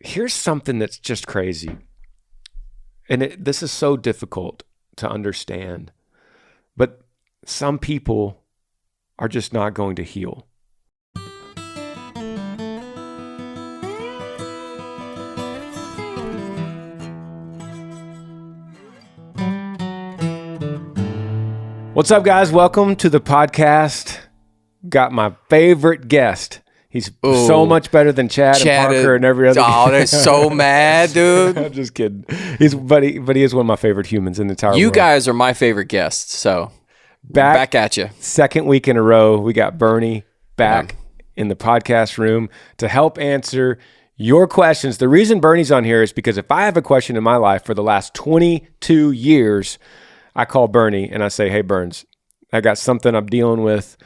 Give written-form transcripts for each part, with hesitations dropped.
here's something that's just crazy. And this is so difficult to understand. But some people are just not going to heal. What's up, guys? Welcome to the podcast. Got my favorite guest. He's so much better than Chad and Parker and every other. Oh, they're so mad, dude. I'm just kidding. But he is one of my favorite humans in the entire world. You guys are my favorite guests. So back at you. Second week in a row, we got Bernie back in the podcast room to help answer your questions. The reason Bernie's on here is because if I have a question in my life for the last 22 years, I call Bernie and I say, "Hey, Burns, I got something I'm dealing with.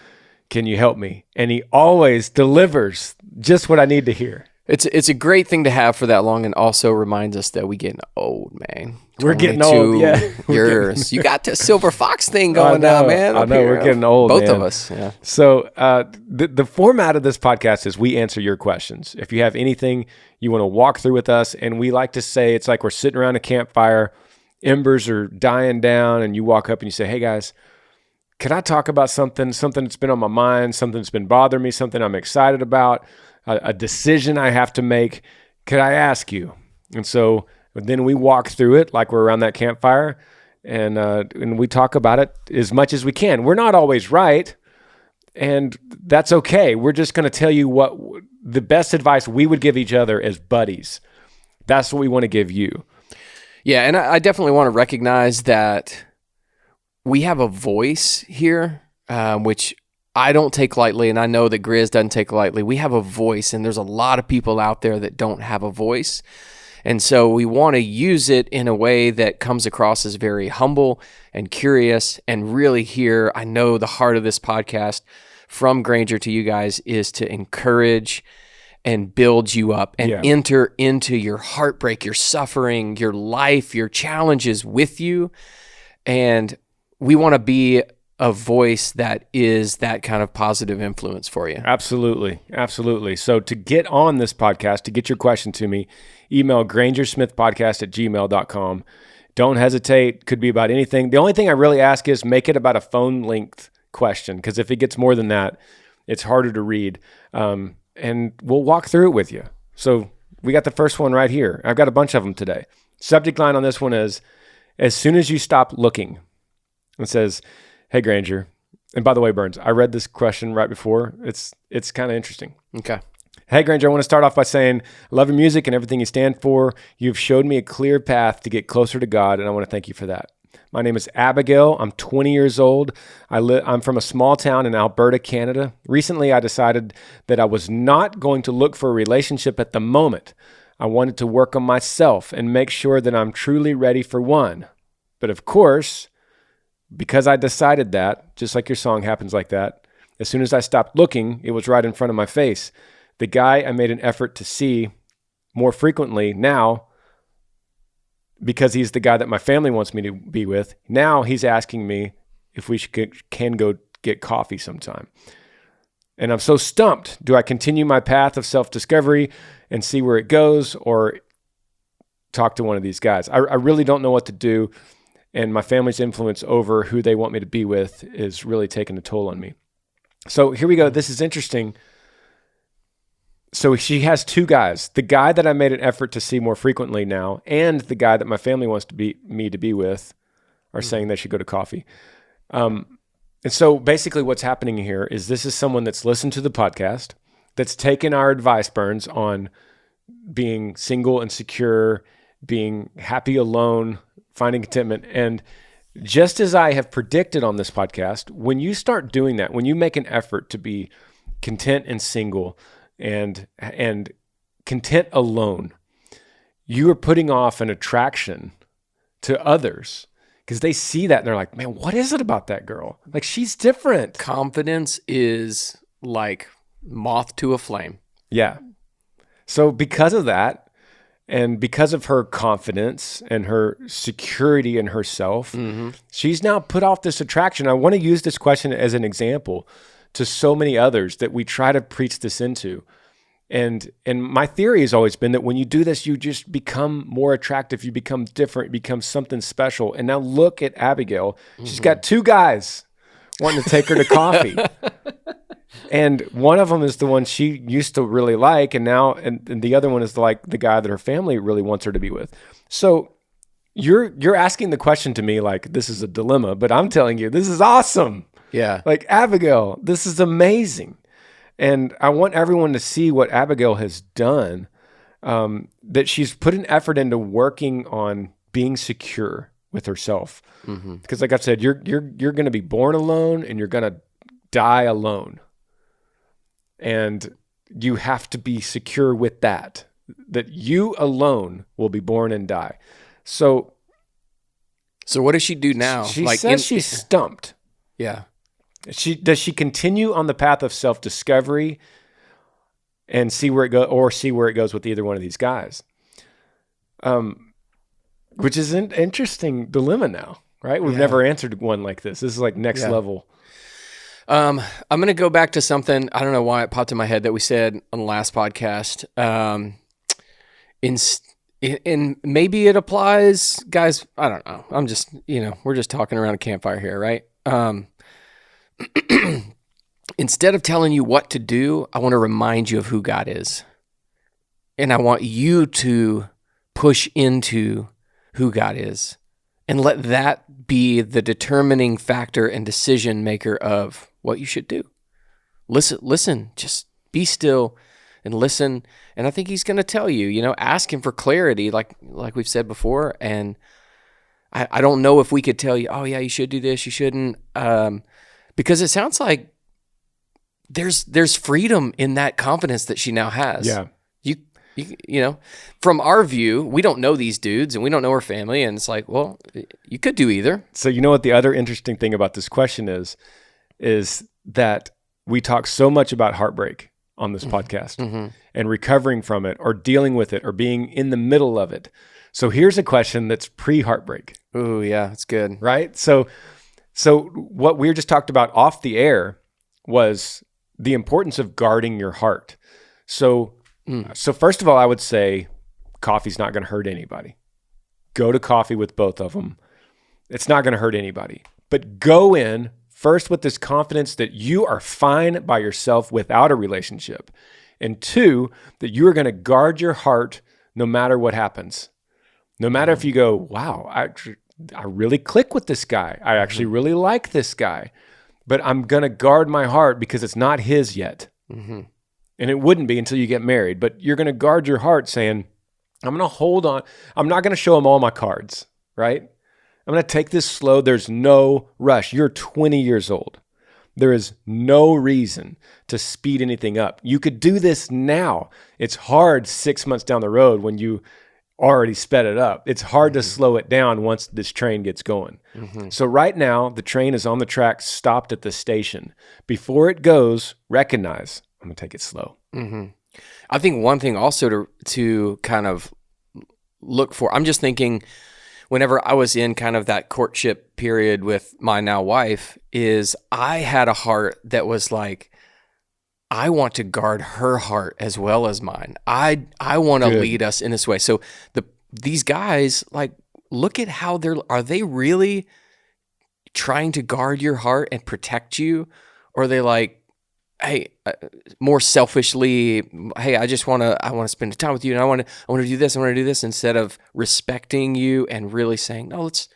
Can you help me?" And he always delivers just what I need to hear. It's a great thing to have for that long, and also reminds us that we're getting old, man. We're getting old, yeah. Years. You got the silver fox thing going now, man. I know, we're getting old, Both man. of us, yeah. So the format of this podcast is we answer your questions. If you have anything you want to walk through with us, and we like to say it's like we're sitting around a campfire, embers are dying down, and you walk up and you say, "Hey, guys, can I talk about something that's been on my mind, something that's been bothering me, something I'm excited about, a decision I have to make? Could I ask you?" And so then we walk through it like we're around that campfire, and we talk about it as much as we can. We're not always right, and that's okay. We're just going to tell you what the best advice we would give each other as buddies. That's what we want to give you. Yeah, and I definitely want to recognize that we have a voice here, which I don't take lightly, and I know that Grizz doesn't take lightly. We have a voice, and there's a lot of people out there that don't have a voice. And so we want to use it in a way that comes across as very humble and curious, and really here, I know the heart of this podcast from Granger to you guys is to encourage and build you up and enter into your heartbreak, your suffering, your life, your challenges with you. And we want to be a voice that is that kind of positive influence for you. Absolutely. Absolutely. So to get on this podcast, to get your question to me, email grangersmithpodcast@gmail.com. Don't hesitate. Could be about anything. The only thing I really ask is make it about a phone length question, because if it gets more than that, it's harder to read. And we'll walk through it with you. So we got the first one right here. I've got a bunch of them today. Subject line on this one is, "As soon as you stop looking." It says, "Hey, Granger." And by the way, Burns, I read this question right before. It's kind of interesting. Okay. "Hey, Granger, I want to start off by saying I love your music and everything you stand for. You've showed me a clear path to get closer to God, and I want to thank you for that. My name is Abigail. I'm 20 years old. I'm from a small town in Alberta, Canada. Recently, I decided that I was not going to look for a relationship at the moment. I wanted to work on myself and make sure that I'm truly ready for one. But of course, because I decided that, just like your song happens like that, as soon as I stopped looking, it was right in front of my face. The guy I made an effort to see more frequently now, because he's the guy that my family wants me to be with, now he's asking me if we can go get coffee sometime. And I'm so stumped. Do I continue my path of self-discovery and see where it goes, or talk to one of these guys? I really don't know what to do, and my family's influence over who they want me to be with is really taking a toll on me." So here we go. This is interesting. So she has two guys, the guy that I made an effort to see more frequently now, and the guy that my family wants me to be with are saying they should go to coffee. And so basically what's happening here is this is someone that's listened to the podcast, that's taken our advice, Burns, on being single and secure, being happy alone, finding contentment. And just as I have predicted on this podcast, when you start doing that, when you make an effort to be content and single, and content alone, you are putting off an attraction to others because they see that and they're like, "Man, what is it about that girl? Like, she's different." Confidence is like moth to a flame. Yeah. So because of that, and because of her confidence and her security in herself, she's now put off this attraction. I want to use this question as an example to so many others that we try to preach this into. And my theory has always been that when you do this, you just become more attractive. You become different. You become something special. And now look at Abigail. She's got 2 guys wanting to take her to coffee. And one of them is the one she used to really like. And now, and the other one is like the guy that her family really wants her to be with. So you're asking the question to me like this is a dilemma, but I'm telling you, this is awesome. Yeah. Like, Abigail, this is amazing. And I want everyone to see what Abigail has done, that she's put an effort into working on being secure with herself. Because like I said, you're going to be born alone and you're going to die alone. And you have to be secure with that you alone will be born and die. So what does she do now? She says she's stumped. Yeah. Does she continue on the path of self-discovery and see where it goes with either one of these guys? Which is an interesting dilemma now, right? We've never answered one like this. This is like next level. I'm going to go back to something. I don't know why it popped in my head that we said on the last podcast. And maybe it applies, guys. I don't know. I'm just, we're just talking around a campfire here, right? Instead of telling you what to do, I want to remind you of who God is. And I want you to push into who God is and let that be the determining factor and decision maker of what you should do. Listen, just be still and listen. And I think he's going to tell you, ask him for clarity, like we've said before. And I don't know if we could tell you, oh yeah, you should do this, you shouldn't. Because it sounds like there's freedom in that confidence that she now has. Yeah. You from our view, we don't know these dudes and we don't know her family. And it's like, well, you could do either. So you know what the other interesting thing about this question is that we talk so much about heartbreak on this podcast and recovering from it or dealing with it or being in the middle of it. So here's a question that's pre-heartbreak. Oh yeah, that's good. Right? So what we just talked about off the air was the importance of guarding your heart. So first of all, I would say coffee's not going to hurt anybody. Go to coffee with both of them. It's not going to hurt anybody. But go in first with this confidence that you are fine by yourself without a relationship. And 2, that you are going to guard your heart no matter what happens. No matter if you go, wow, I really click with this guy. I actually really like this guy. But I'm going to guard my heart because it's not his yet. And it wouldn't be until you get married. But you're going to guard your heart saying, I'm going to hold on. I'm not going to show him all my cards, right? I'm going to take this slow. There's no rush. You're 20 years old. There is no reason to speed anything up. You could do this now. It's hard 6 months down the road when you already sped it up. It's hard to slow it down once this train gets going. So right now, the train is on the track, stopped at the station. Before it goes, recognize, I'm going to take it slow. I think one thing also to kind of look for, I'm just thinking whenever I was in kind of that courtship period with my now wife, is I had a heart that was like, I want to guard her heart as well as mine. I want to lead us in this way. So these guys, like, look at how are they really trying to guard your heart and protect you? Or are they like, hey, more selfishly, hey, I want to spend time with you, and I want to do this, instead of respecting you and really saying, no, let's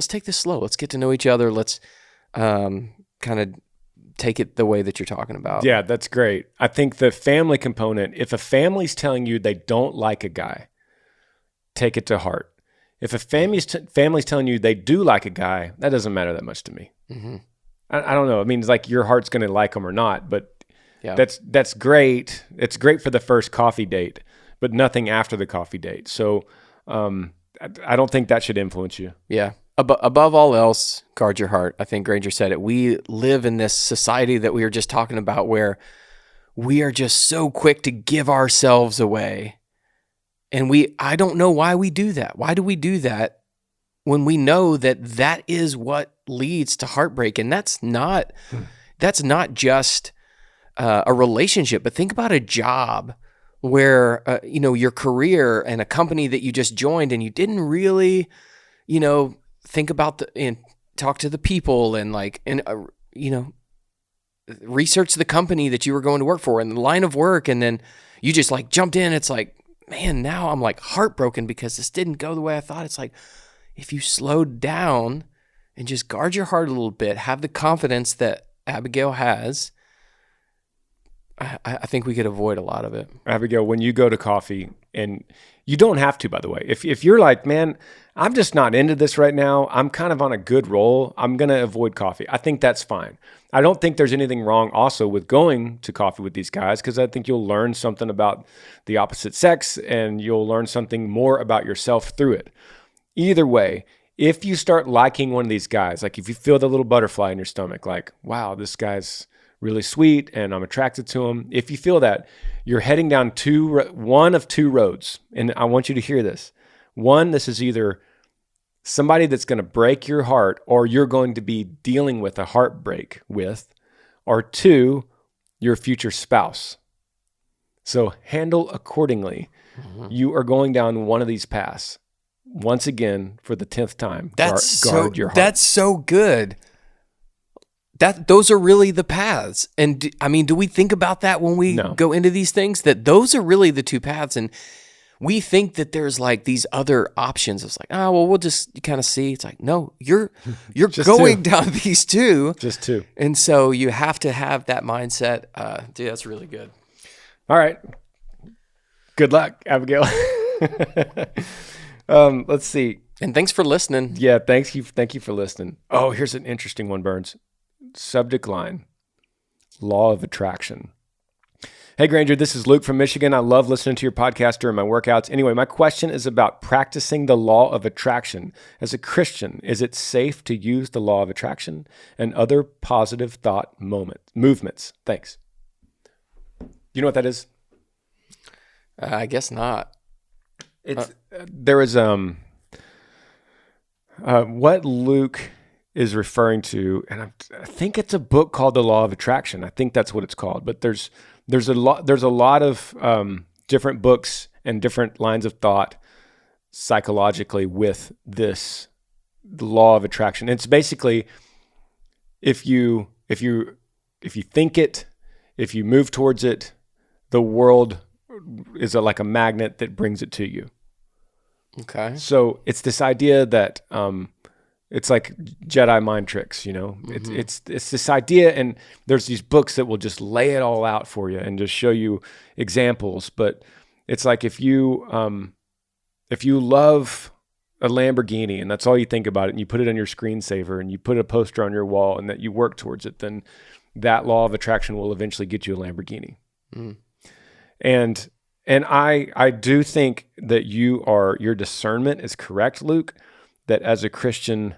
take this slow. Let's get to know each other. Let's kind of take it the way that you're talking about. Yeah, that's great. I think the family component, if a family's telling you they don't like a guy, take it to heart. If a family's telling you they do like a guy, that doesn't matter that much to me. I don't know. I mean, it's like your heart's going to like him or not, but that's great. It's great for the first coffee date, but nothing after the coffee date. So I don't think that should influence you. Yeah. Above all else, guard your heart. I think Granger said it. We live in this society that we were just talking about where we are just so quick to give ourselves away. And I don't know why we do that. Why do we do that when we know that is what leads to heartbreak? And that's not just a relationship, but think about a job. where, your career and a company that you just joined and you didn't really, think about and talk to the people and research the company that you were going to work for and the line of work. And then you just like jumped in. It's like, man, now I'm like heartbroken because this didn't go the way I thought. It's like, if you slowed down and just guard your heart a little bit, have the confidence that Abigail has, I think we could avoid a lot of it. Abigail, when you go to coffee, and you don't have to, by the way, if you're like, man, I'm just not into this right now, I'm kind of on a good roll, I'm going to avoid coffee. I think that's fine. I don't think there's anything wrong also with going to coffee with these guys, because I think you'll learn something about the opposite sex and you'll learn something more about yourself through it. Either way, if you start liking one of these guys, like if you feel the little butterfly in your stomach, like, wow, this guy's really sweet and I'm attracted to him. If you feel that, you're heading down one of two roads. And I want you to hear this. One, this is either somebody that's going to break your heart or you're going to be dealing with a heartbreak with, or two, your future spouse. So handle accordingly. Mm-hmm. You are going down one of these paths. Once again, for the 10th time, guard your heart. That's so good. Those are really the paths. And do we think about that when we go into these things? That those are really the two paths. And we think that there's like these other options. It's like, oh, well, we'll just kind of see. It's like, no, you're going down these two. Just two. And so you have to have that mindset. Dude, that's really good. All right. Good luck, Abigail. Let's see. And thanks for listening. Yeah, thank you for listening. Oh, here's an interesting one, Burns. Subject line, law of attraction. Hey, Granger, this is Luke from Michigan. I love listening to your podcast during my workouts. Anyway, my question is about practicing the law of attraction. As a Christian, is it safe to use the law of attraction and other positive thought movements? Thanks. You know what that is? I guess not. There is what Luke is referring to, and I think it's a book called The Law of Attraction. I think that's what it's called. But there's a lot of different books and different lines of thought psychologically with the law of attraction. It's basically if you think it, if you move towards it, the world is like a magnet that brings it to you. Okay. So it's this idea that it's like Jedi mind tricks, Mm-hmm. It's this idea, and there's these books that will just lay it all out for you and just show you examples. But it's like if you love a Lamborghini and that's all you think about it, and you put it on your screensaver and you put a poster on your wall and that you work towards it, then that law of attraction will eventually get you a Lamborghini. Mm. And I do think that your discernment is correct, Luke, that as a Christian,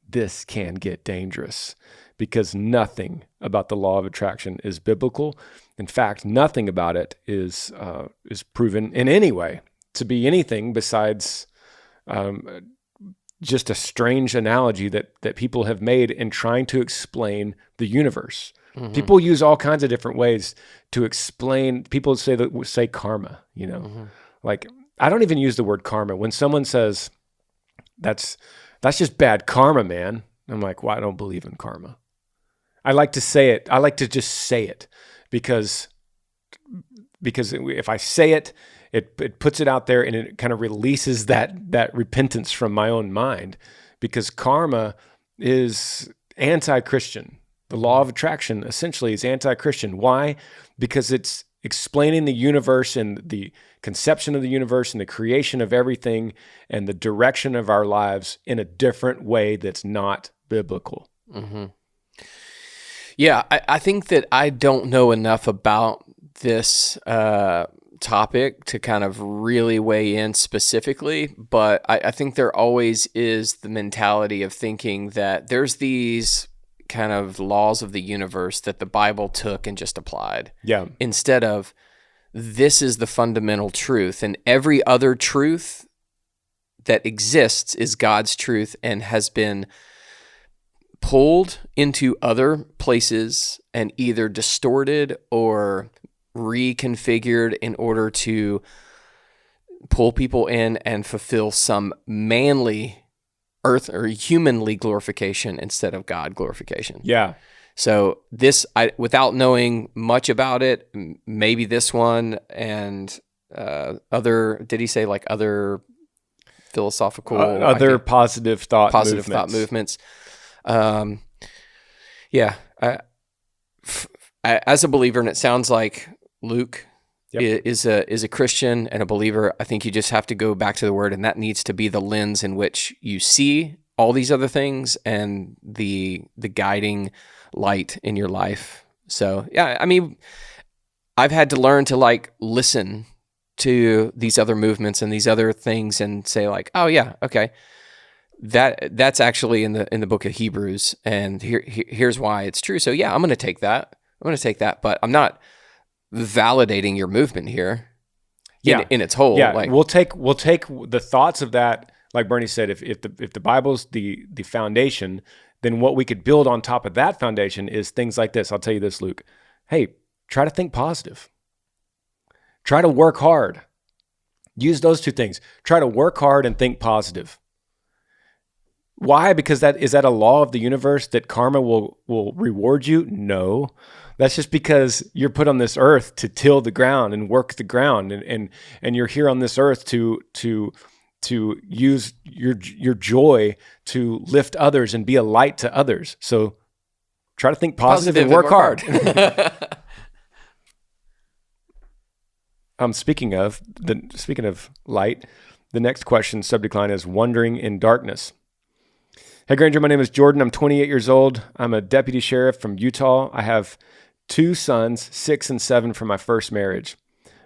this can get dangerous because nothing about the law of attraction is biblical. In fact, nothing about it is proven in any way to be anything besides just a strange analogy that people have made in trying to explain the universe. Mm-hmm. People use all kinds of different ways to explain. People say karma, Mm-hmm. Like I don't even use the word karma. When someone says that's just bad karma, man, I'm like, well, I don't believe in karma. I like to say it. I like to just say it because if I say it, it puts it out there and it kind of releases that repentance from my own mind, because karma is anti-Christian. The law of attraction essentially is anti-Christian. Why? Because it's explaining the universe and the conception of the universe and the creation of everything and the direction of our lives in a different way that's not biblical. Mm-hmm. Yeah, I think that I don't know enough about this topic to kind of really weigh in specifically, but I think there always is the mentality of thinking that there's these kind of laws of the universe that the Bible took and just applied. Yeah. Instead of, this is the fundamental truth, and every other truth that exists is God's truth and has been pulled into other places and either distorted or reconfigured in order to pull people in and fulfill some manly earth or humanly glorification instead of God glorification. Yeah. So this, without knowing much about it, maybe this one and did he say like other philosophical, other positive thought movements? Yeah. As a believer, and it sounds like Luke is a Christian and a believer, I think you just have to go back to the Word, and that needs to be the lens in which you see all these other things and the guiding light in your life. So yeah, I mean, I've had to learn to like listen to these other movements and these other things and say like, oh yeah, okay, that's actually in the book of Hebrews, and here's why it's true. So yeah, I'm going to take that, but I'm not validating your movement here in its whole. Yeah, like, we'll take the thoughts of that, like Bernie said, if the Bible's the foundation, then what we could build on top of that foundation is things like this. I'll tell you this, Luke. Hey, try to think positive. Try to work hard. Use those two things. Try to work hard and think positive. Why? Because is that a law of the universe that karma will reward you? No. That's just because you're put on this earth to till the ground and work the ground, and you're here on this earth to use your joy to lift others and be a light to others. So try to think positive and work hard. Speaking of light, the next question subject line is wandering in darkness. Hey Granger, my name is Jordan. I'm 28 years old. I'm a deputy sheriff from Utah. I have 2 sons, 6 and 7 from my first marriage.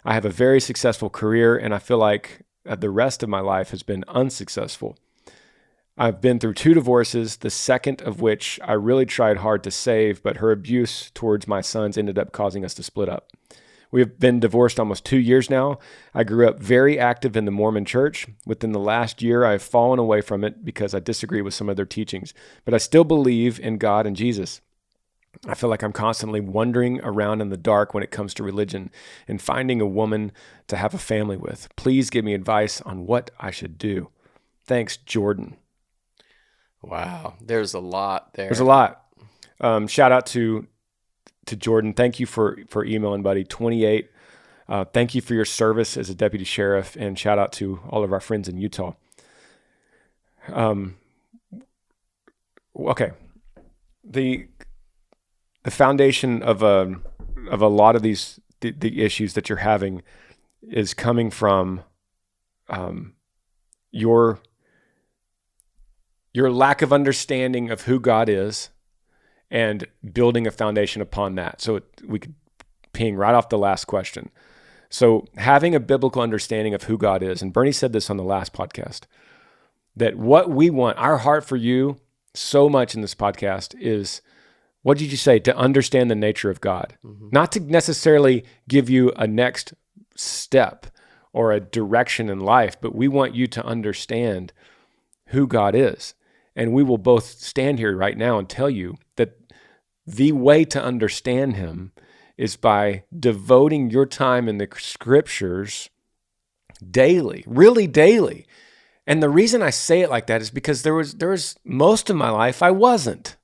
I have a very successful career, and I feel like the rest of my life has been unsuccessful. I've been through 2 divorces, the second of which I really tried hard to save, but her abuse towards my sons ended up causing us to split up. We have been divorced almost 2 years now. I grew up very active in the Mormon church. Within the last year, I have fallen away from it because I disagree with some of their teachings, but I still believe in God and Jesus. I feel like I'm constantly wandering around in the dark when it comes to religion and finding a woman to have a family with. Please give me advice on what I should do. Thanks, Jordan. Wow, there's a lot there. There's a lot. Shout out to Jordan. Thank you for emailing, buddy. 28. Thank you for your service as a deputy sheriff, and shout out to all of our friends in Utah. Okay. The foundation of a lot of these the issues that you're having is coming from your lack of understanding of who God is and building a foundation upon that. So we could ping right off the last question. So having a biblical understanding of who God is, and Bernie said this on the last podcast, that what we want, our heart for you so much in this podcast is, what did you say? To understand the nature of God. Mm-hmm. Not to necessarily give you a next step or a direction in life, but we want you to understand who God is. And we will both stand here right now and tell you that the way to understand him is by devoting your time in the scriptures daily, really daily. And the reason I say it like that is because there was most of my life I wasn't.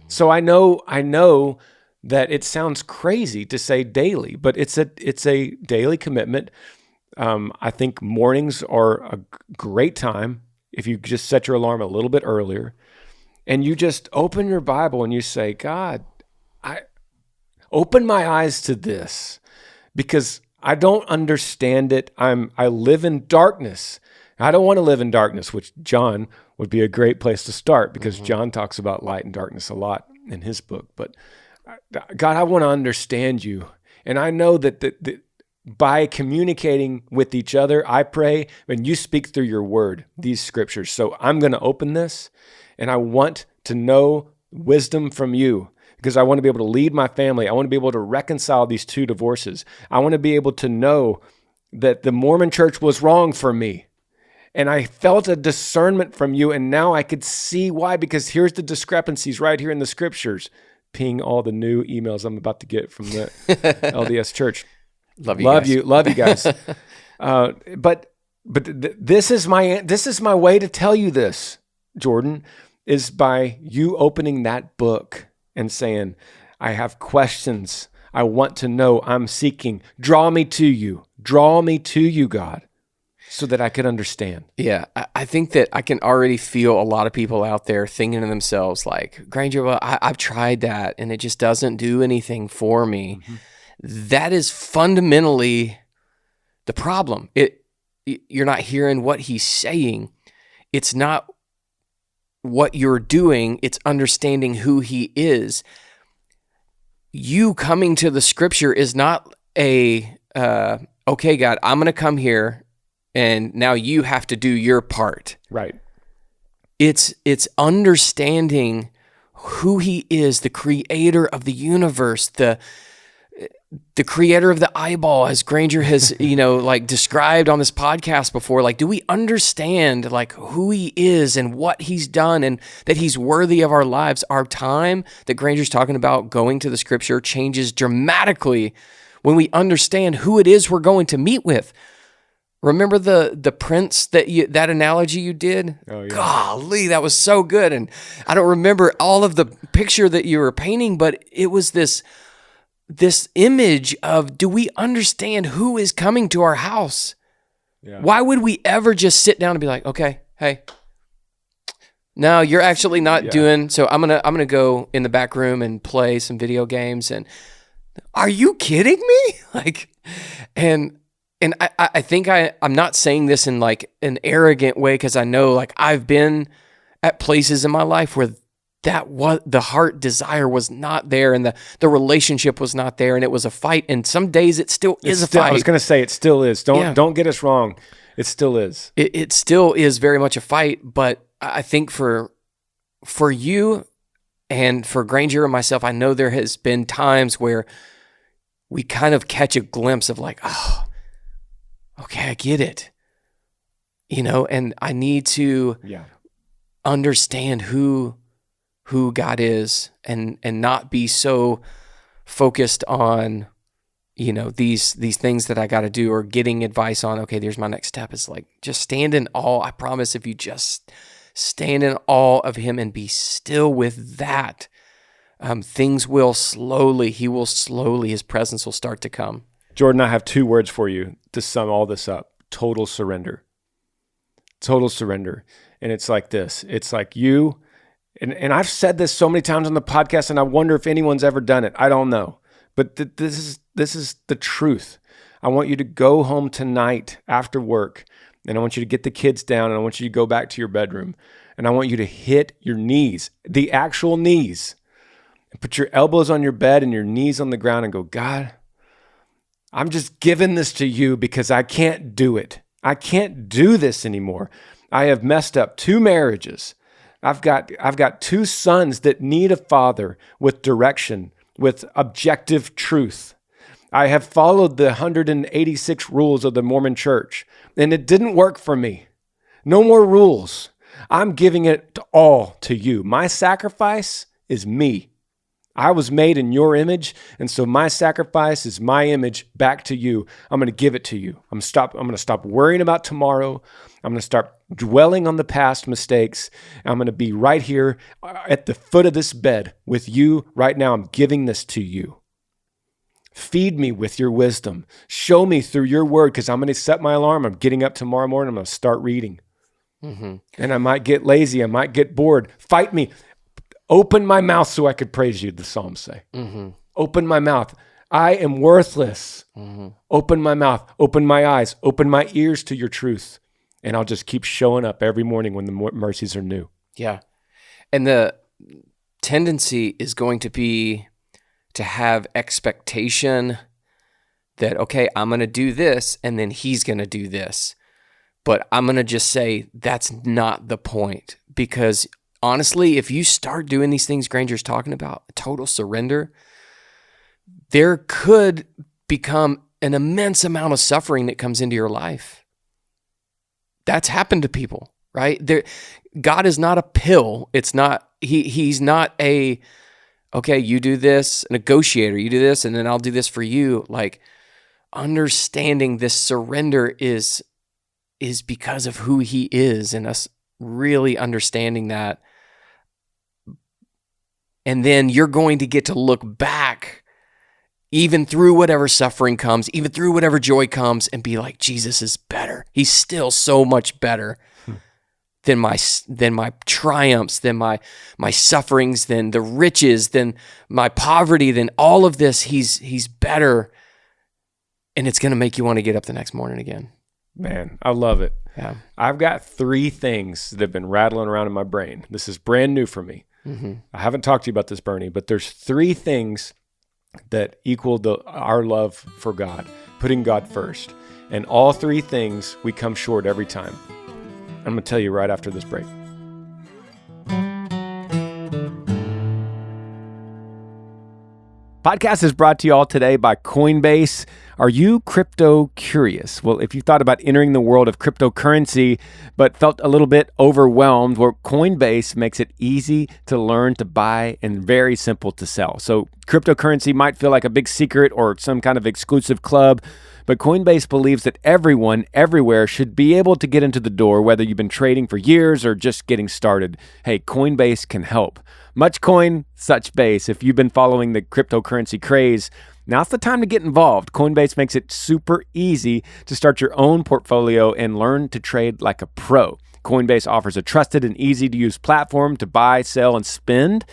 So I know that it sounds crazy to say daily, but it's a daily commitment. I think mornings are a great time if you just set your alarm a little bit earlier and you just open your Bible and you say, God, I open my eyes to this because I don't understand it. I live in darkness. I don't want to live in darkness, which John would be a great place to start because John talks about light and darkness a lot in his book. But God, I want to understand you. And I know that by communicating with each other, I pray, and you speak through your word, these scriptures. So I'm going to open this, and I want to know wisdom from you because I want to be able to lead my family. I want to be able to reconcile these 2 divorces. I want to be able to know that the Mormon church was wrong for me. And I felt a discernment from you, and now I could see why, because here's the discrepancies right here in the scriptures. Ping all the new emails I'm about to get from the LDS church. Love you guys. Love you guys. This is my way to tell you this, Jordan, is by you opening that book and saying, I have questions. I want to know. I'm seeking. Draw me to you, God, so that I could understand. Yeah, I think that I can already feel a lot of people out there thinking to themselves like, Granger, well, I've tried that and it just doesn't do anything for me. Mm-hmm. That is fundamentally the problem. You're not hearing what he's saying. It's not what you're doing. It's understanding who he is. You coming to the scripture is not okay, God, I'm going to come here and now you have to do your part. Right. It's understanding who he is, the creator of the universe, the creator of the eyeball, as Granger has, described on this podcast before. Like, do we understand like who he is and what he's done and that he's worthy of our lives? Our time that Granger's talking about going to the scripture changes dramatically when we understand who it is we're going to meet with. Remember the prince that analogy you did? Oh, yeah. Golly, that was so good. And I don't remember all of the picture that you were painting, but it was this image of, do we understand who is coming to our house? Yeah. Why would we ever just sit down and be like, okay, hey, no, you're actually not doing, so I'm gonna go in the back room and play some video games. And are you kidding me? And I think I'm not saying this in like an arrogant way, because I know like I've been at places in my life where the heart desire was not there and the relationship was not there and it was a fight, and some days it still is a fight. I was going to say it still is. Don't get us wrong. It still is. It still is very much a fight, but I think for you and for Granger and myself, I know there has been times where we kind of catch a glimpse of like, oh, okay, I get it. And I need to understand who God is and not be so focused on, these things that I got to do or getting advice on. Okay, there's my next step. It's like, just stand in awe. I promise if you just stand in awe of him and be still with that, things will slowly, his presence will start to come. Jordan, I have 2 words for you to sum all this up. Total surrender. Total surrender. And it's like this. It's like you, and I've said this so many times on the podcast, and I wonder if anyone's ever done it. I don't know. But this is the truth. I want you to go home tonight after work, and I want you to get the kids down, and I want you to go back to your bedroom, and I want you to hit your knees, the actual knees, and put your elbows on your bed and your knees on the ground and go, God, I'm just giving this to you because I can't do it. I can't do this anymore. I have messed up 2 marriages. I've got 2 sons that need a father with direction, with objective truth. I have followed the 186 rules of the Mormon Church, and it didn't work for me. No more rules. I'm giving it all to you. My sacrifice is me. I was made in your image, and so my sacrifice is my image back to you. I'm going to give it to you. I'm going to stop worrying about tomorrow. I'm going to start dwelling on the past mistakes. I'm going to be right here at the foot of this bed with you right now. I'm giving this to you. Feed me with your wisdom. Show me through your word, because I'm going to set my alarm. I'm getting up tomorrow morning. I'm going to start reading. Mm-hmm. And I might get lazy. I might get bored. Fight me. Open my mouth so I could praise you, the Psalms say. Mm-hmm. Open my mouth. I am worthless. Mm-hmm. Open my mouth. Open my eyes. Open my ears to your truth. And I'll just keep showing up every morning when the mercies are new. Yeah. And the tendency is going to be to have expectation that, okay, I'm going to do this, and then he's going to do this. But I'm going to just say that's not the point, because honestly, if you start doing these things Granger's talking about, total surrender, there could become an immense amount of suffering that comes into your life. That's happened to people, right? God is not a pill. It's not, he's not a, okay, you do this, a negotiator, you do this, and then I'll do this for you. Like, understanding this surrender is because of who he is, and us really understanding that. And then you're going to get to look back even through whatever suffering comes, even through whatever joy comes, and be like, Jesus is better. He's still so much better than my triumphs, than my sufferings, than the riches, than my poverty, than all of this. He's better. And it's going to make you want to get up the next morning again. Man, I love it. Yeah. I've got 3 things that have been rattling around in my brain. This is brand new for me. Mm-hmm. I haven't talked to you about this, Bernie, but there's 3 things that equal our love for God, putting God first. And all 3 things we come short every time. I'm going to tell you right after this break. Podcast is brought to you all today by Coinbase. Are you crypto curious? Well, if you thought about entering the world of cryptocurrency but felt a little bit overwhelmed, well, Coinbase makes it easy to learn to buy and very simple to sell. So cryptocurrency might feel like a big secret or some kind of exclusive club, but Coinbase believes that everyone, everywhere should be able to get into the door, whether you've been trading for years or just getting started. Hey, Coinbase can help. Much coin, such base. If you've been following the cryptocurrency craze, now's the time to get involved. Coinbase makes it super easy to start your own portfolio and learn to trade like a pro. Coinbase offers a trusted and easy-to-use platform to buy, sell, and spend.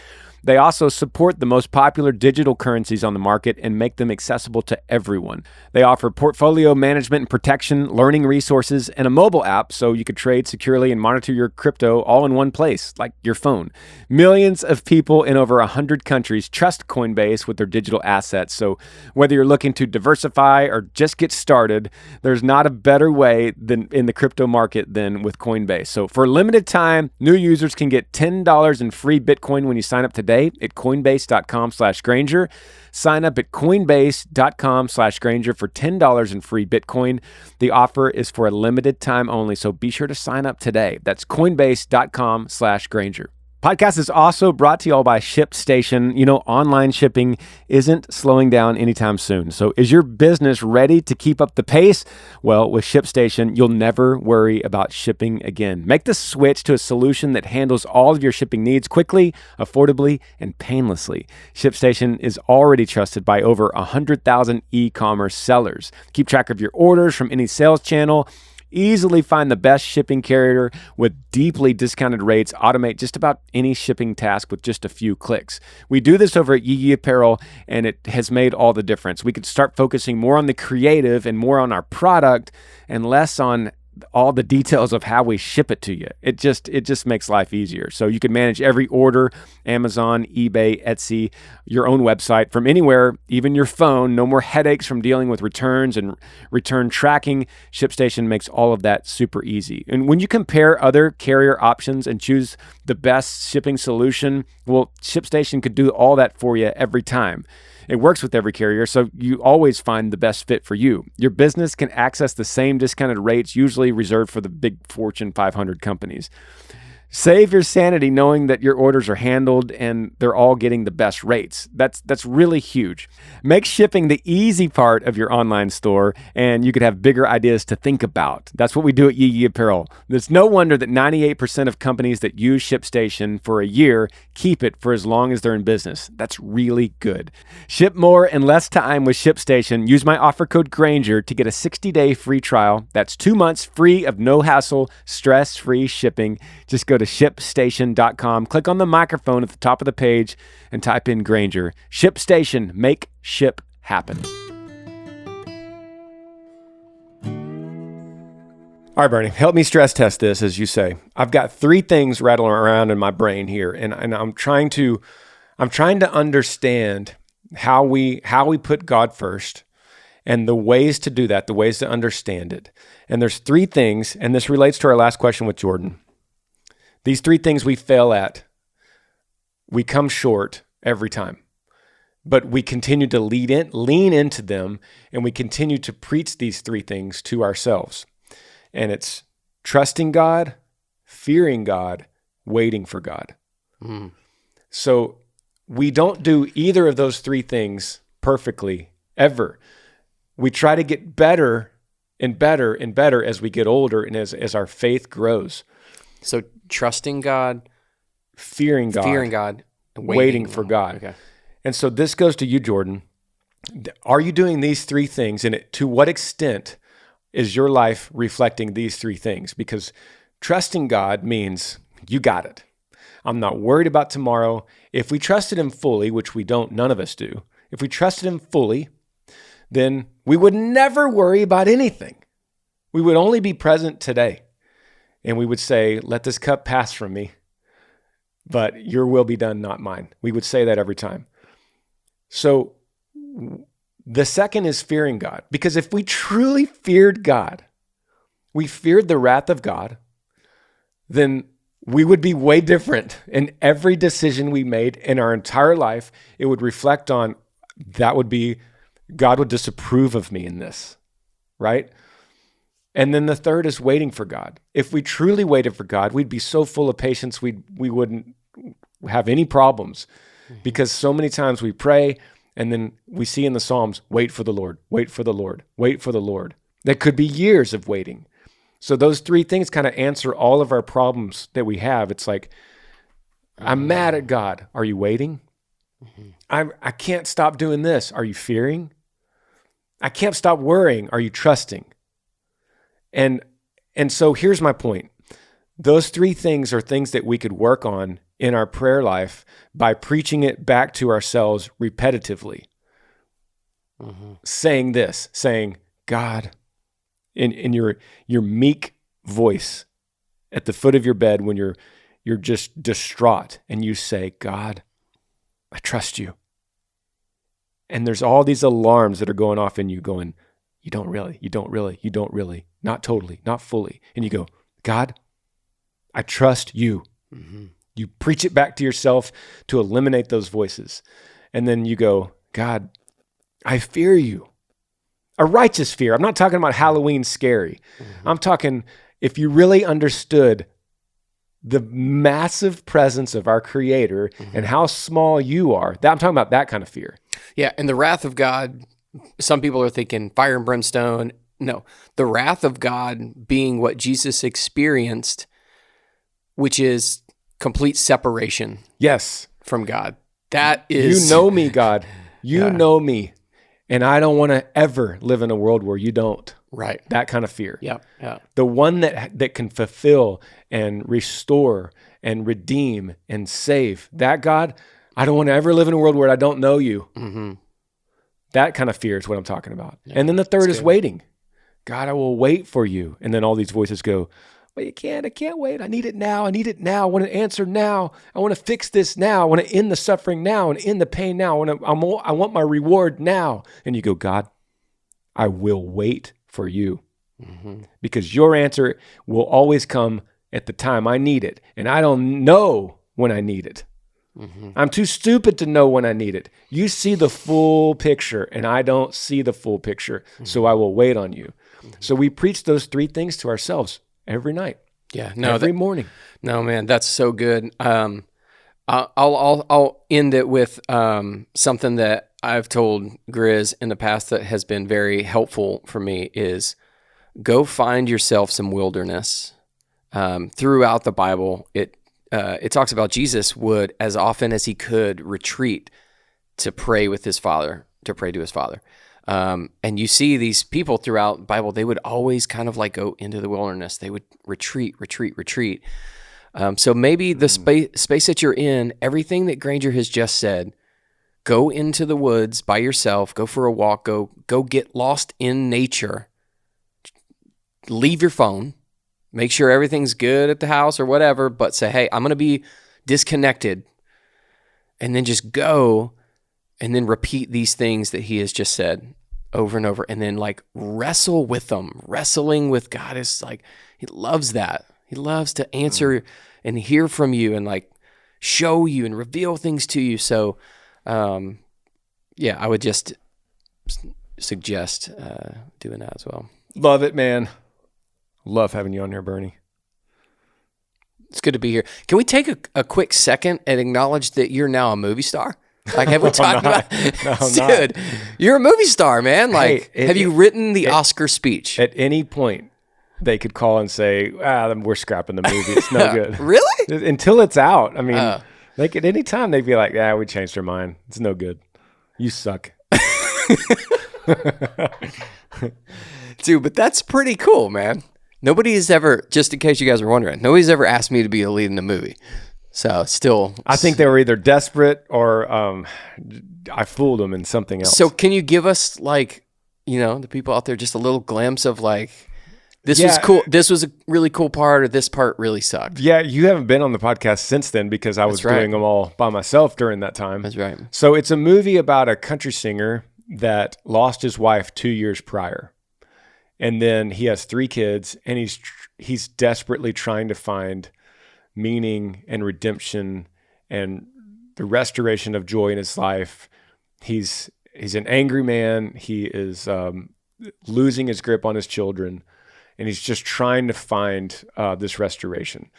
They also support the most popular digital currencies on the market and make them accessible to everyone. They offer portfolio management and protection, learning resources, and a mobile app so you can trade securely and monitor your crypto all in one place, like your phone. Millions of people in over 100 countries trust Coinbase with their digital assets. So whether you're looking to diversify or just get started, there's not a better way than in the crypto market than with Coinbase. So for a limited time, new users can get $10 in free Bitcoin when you sign up today at coinbase.com/Granger. Sign up at coinbase.com/Granger for $10 in free Bitcoin. The offer is for a limited time only, so be sure to sign up today. That's coinbase.com/Granger. Podcast is also brought to you all by ShipStation. You know, online shipping isn't slowing down anytime soon. So is your business ready to keep up the pace? Well, with ShipStation, you'll never worry about shipping again. Make the switch to a solution that handles all of your shipping needs quickly, affordably, and painlessly. ShipStation is already trusted by over 100,000 e-commerce sellers. Keep track of your orders from any sales channel. Easily find the best shipping carrier with deeply discounted rates. Automate just about any shipping task with just a few clicks. We do this over at Yee Apparel, and it has made all the difference. We could start focusing more on the creative and more on our product and less on all the details of how we ship it to you. It just makes life easier. So you can manage every order, Amazon, eBay, Etsy, your own website from anywhere, even your phone. No more headaches from dealing with returns and return tracking. ShipStation makes all of that super easy. And when you compare other carrier options and choose the best shipping solution, well, ShipStation could do all that for you every time. It works with every carrier, so you always find the best fit for you. Your business can access the same discounted rates usually reserved for the big Fortune 500 companies. Save your sanity knowing that your orders are handled and they're all getting the best rates. That's really huge. Make shipping the easy part of your online store, and you could have bigger ideas to think about. That's what we do at Yee Apparel. There's no wonder that 98% of companies that use ShipStation for a year keep it for as long as they're in business. That's really good. Ship more in less time with ShipStation. Use my offer code Granger to get a 60-day free trial. That's 2 months free of no hassle, stress-free shipping. Just go to ShipStation.com. Click on the microphone at the top of the page and type in Granger. ShipStation. Make ship happen. All right, Bernie, help me stress test this, as you say. I've got 3 things rattling around in my brain here, and I'm trying to understand how we put God first and the ways to do that, the ways to understand it. And there's 3 things, and this relates to our last question with Jordan. These 3 things we fail at, we come short every time, but we continue to lean into them, and we continue to preach these 3 things to ourselves. And it's trusting God, fearing God, waiting for God. So we don't do either of those 3 things perfectly ever. we try to get better and better and better as we get older and as our faith grows. So trusting God, fearing God, and waiting for God. Okay. And so this goes to you, Jordan. Are you doing these three things? And to what extent is your life reflecting these three things? Because trusting God means you got it. I'm not worried about tomorrow. If we trusted him fully, which we don't, none of us do. If we trusted him fully, then we would never worry about anything. We would only be present today. And we would say, let this cup pass from me, but your will be done, not mine. We would say that every time. So the second is fearing God. Because if we truly feared God, we feared the wrath of God, then we would be way different in every decision we made in our entire life. It would reflect on, that would be, God would disapprove of me in this, right? And then the third is waiting for God. If we truly waited for God, we'd be so full of patience, we wouldn't have any problems. Because so many times we pray and then we see in the Psalms, wait for the Lord, wait for the Lord, wait for the Lord. That could be years of waiting. So those three things kind of answer all of our problems that we have. It's like, I'm mad at God. Are you waiting? I can't stop doing this. Are you fearing? I can't stop worrying. Are you trusting? And so here's my point. Those three things are things that we could work on in our prayer life by preaching it back to ourselves repetitively. Saying, God, in your meek voice at the foot of your bed when you're just distraught, and you say, God, I trust you. And there's all these alarms that are going off in you going, you don't really, not totally, not fully. And you go, God, I trust you. You preach it back to yourself to eliminate those voices. And then you go, God, I fear you. A righteous fear. I'm not talking about Halloween scary. I'm talking if you really understood the massive presence of our Creator and how small you are. I'm talking about that kind of fear. Yeah, and the wrath of God, some people are thinking fire and brimstone. No, the wrath of God being what Jesus experienced, which is complete separation. Yes. From God. That is... You know me, God. You know me. And I don't want to ever live in a world where you don't. Right. That kind of fear. Yeah. The one that can fulfill and restore and redeem and save. That God, I don't want to ever live in a world where I don't know you. That kind of fear is what I'm talking about. Yeah, and then the third is waiting. God, I will wait for you. And then all these voices go, well, I can't wait. I need it now. I want an answer now. I want to fix this now. I want to end the suffering now and end the pain now. I want my reward now. And you go, God, I will wait for you because your answer will always come at the time I need it. And I don't know when I need it. I'm too stupid to know when I need it. You see the full picture and I don't see the full picture. So I will wait on you. So we preach those three things to ourselves every night. Yeah. Every morning. No, man, that's so good. I'll end it with something that I've told Grizz in the past that has been very helpful for me is go find yourself some wilderness. Throughout the Bible, it talks about Jesus would, as often as he could, retreat to pray with his Father, to pray to his Father. And you see these people throughout the Bible, they would always kind of like go into the wilderness. They would retreat. So maybe the space that you're in, everything that Granger has just said, go into the woods by yourself, go for a walk, go get lost in nature, leave your phone, make sure everything's good at the house or whatever, but say, hey, I'm going to be disconnected, and then just go and then repeat these things that he has just said over and over, and then like wrestle with them. Wrestling with God is like, he loves that. He loves to answer and hear from you and like show you and reveal things to you. So, I would just suggest doing that as well. Love it, man. Love having you on here, Bernie. It's good to be here. Can we take a quick second and acknowledge that you're now a movie star? Like, have we talked about No, I'm dude, you're a movie star, man. Like, Hey, have you written the Oscar speech? At any point, they could call and say, we're scrapping the movie. It's no good. Really? Until it's out. I mean, like at any time, they'd be like, we changed our mind. It's no good. You suck. Dude, but that's pretty cool, man. Nobody has ever, just in case you guys were wondering, nobody's ever asked me to be a lead in a movie. So still. I think they were either desperate or I fooled them in something else. So can you give us, like, the people out there just a little glimpse of, like, this was cool. This was a really cool part, or this part really sucked. Yeah, you haven't been on the podcast since then because I was doing them all by myself during that time. That's right. So it's a movie about a country singer that lost his wife 2 years prior. And then he has 3 kids, and he's desperately trying to find meaning and redemption and the restoration of joy in his life. He's an angry man. He is losing his grip on his children, and he's just trying to find this restoration.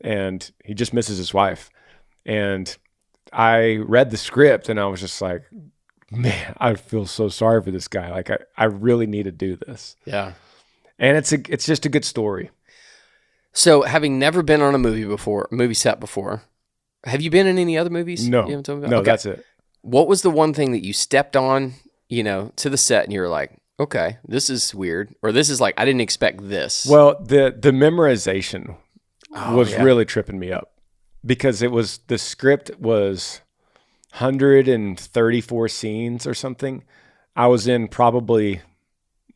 And he just misses his wife. And I read the script, and I was just like, man, I feel so sorry for this guy. Like, I really need to do this. Yeah. And it's just a good story. So, having never been on a movie set before, have you been in any other movies? No. You haven't told me about? No, okay. That's it. What was the one thing that you stepped on, to the set and you were like, okay, this is weird, or this is like, I didn't expect this? Well, the memorization was really tripping me up because the script was 134 scenes or something. I was in probably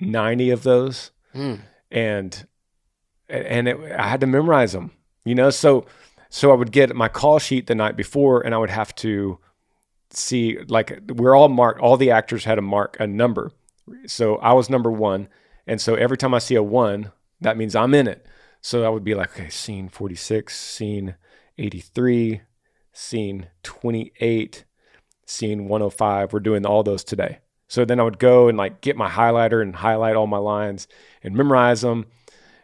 90 of those. And I had to memorize them, so I would get my call sheet the night before, and I would have to see, like, we're all marked. All the actors had a number. So I was number 1. And so every time I see a 1, that means I'm in it. So I would be like, okay, scene 46, scene 83, scene 28, scene 105. We're doing all those today. So then I would go and like get my highlighter and highlight all my lines and memorize them.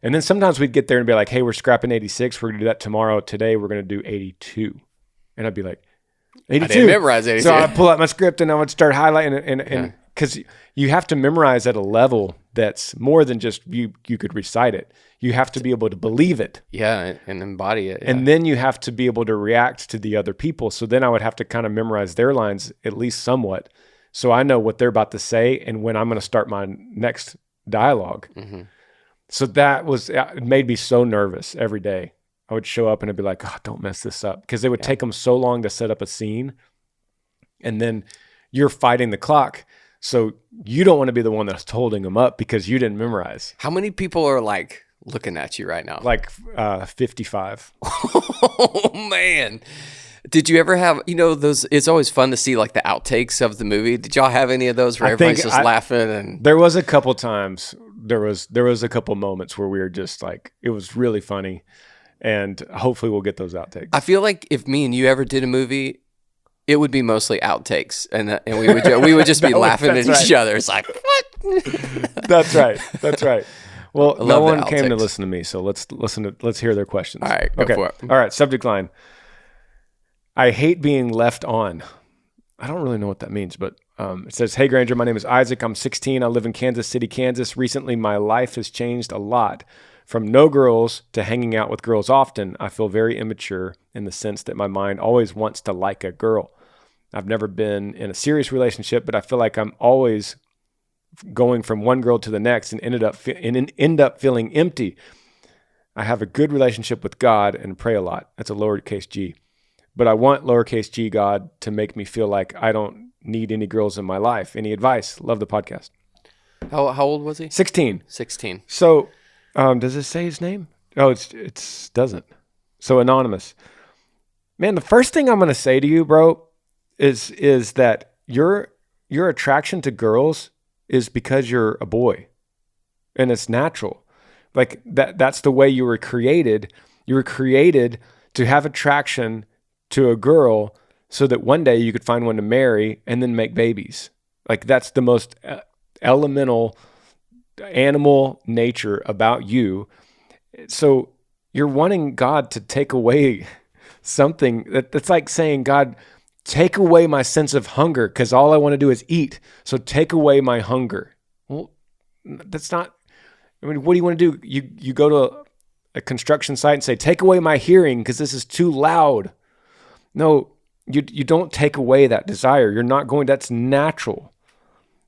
And then sometimes we'd get there and be like, hey, we're scrapping 86. We're going to do that tomorrow. Today we're going to do 82. And I'd be like, 82. I didn't memorize 82. So I'd pull out my script and I would start highlighting it. And because you have to memorize at a level that's more than just you could recite it. You have to be able to believe it. Yeah, and embody it. Yeah. And then you have to be able to react to the other people. So then I would have to kind of memorize their lines at least somewhat. So I know what they're about to say and when I'm going to start my next dialogue. Mm-hmm. So it made me so nervous every day. I would show up and I'd be like, oh, don't mess this up. Because it would take them so long to set up a scene. And then you're fighting the clock. So you don't want to be the one that's holding them up because you didn't memorize. How many people are like looking at you right now? Like 55. Oh, man. Did you ever have, those, it's always fun to see like the outtakes of the movie. Did y'all have any of those where everybody's just laughing? And there was a couple times, there was a couple moments where we were just like, it was really funny. And hopefully we'll get those outtakes. I feel like if me and you ever did a movie, it would be mostly outtakes. And we would just be laughing at each other. It's like, what? That's right. Well, no one came to listen to me. So let's hear their questions. All right, go for it. All right. Subject line. I hate being left on. I don't really know what that means, but it says, hey, Granger, my name is Isaac. I'm 16. I live in Kansas City, Kansas. Recently, my life has changed a lot. From no girls to hanging out with girls often, I feel very immature in the sense that my mind always wants to like a girl. I've never been in a serious relationship, but I feel like I'm always going from one girl to the next and end up feeling empty. I have a good relationship with God and pray a lot. That's a lowercase g. But I want lowercase g God to make me feel like I don't need any girls in my life. Any advice? Love the podcast. How old was he? 16. 16. So does it say his name? Oh, it doesn't. So anonymous. Man, the first thing I'm going to say to you, bro, is that your attraction to girls is because you're a boy. And it's natural. Like that's the way you were created. You were created to have attraction to a girl so that one day you could find one to marry and then make babies. Like that's the most elemental animal nature about you. So you're wanting God to take away something that's like saying, God, take away my sense of hunger because all I want to do is eat. So take away my hunger. Well, that's not, I mean, what do you want to do? You go to a construction site and say, take away my hearing because this is too loud. No, you don't take away that desire. You're not going, that's natural.